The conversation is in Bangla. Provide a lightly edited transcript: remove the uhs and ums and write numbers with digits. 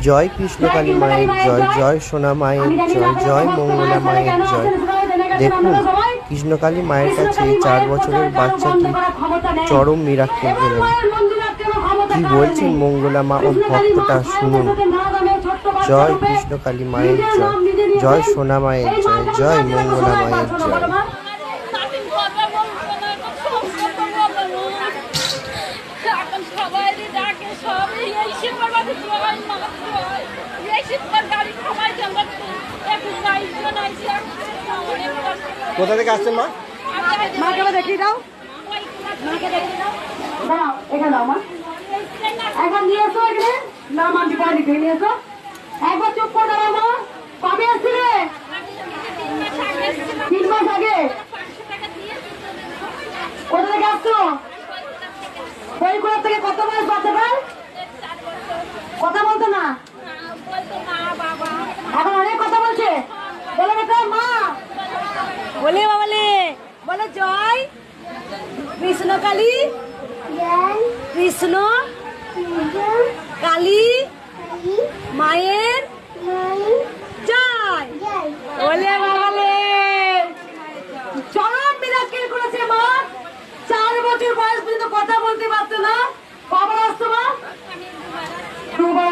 জয় কৃষ্ণকালী মায়ের জয়, জয় সোনা মায়ের জয়, জয় মঙ্গলা মায়ের জয়। দেখুন, কৃষ্ণকালী মায়ের কাছে 4 বছরের বাচ্চাটি চরম মিরাক্কেল পেলেন। কি বলছেন মঙ্গলা মা ও ভক্তটা শুনুন। জয় কৃষ্ণকালী মায়ের জয়, জয় সোনা মায়ের জয়, জয় মঙ্গলা মায়ের জয়। কোথা থেকে আসছেন মা? মাকে দেখিয়ে দাও, মাকে দেখিয়ে দাও। দাও এখানে দাও মা, এখন নিয়ে এসো এখানে। না মানছি পরে লিখে নিয়ে এসো। একবার চুপ করে দাঁড়াও মা। কবে আসছিলে? 3 মাস আগে। কোথা থেকে আসছো? বইগুলোর থেকে। কত বয়স বাচ্চাটার? কথা বলতো না, এখন অনেক কথা বলছে। বলে বেটা মা, বলে বাবালে, বলে জয় কৃষ্ণকালী, কৃষ্ণ কালী মায়ের জয়। বলে বাবালে, চরম মিরাক্কেল করেছে মা। 4 বছর বয়স পর্যন্ত কথা বলতে পারতো না। কবার আসতো মা? 2 বার।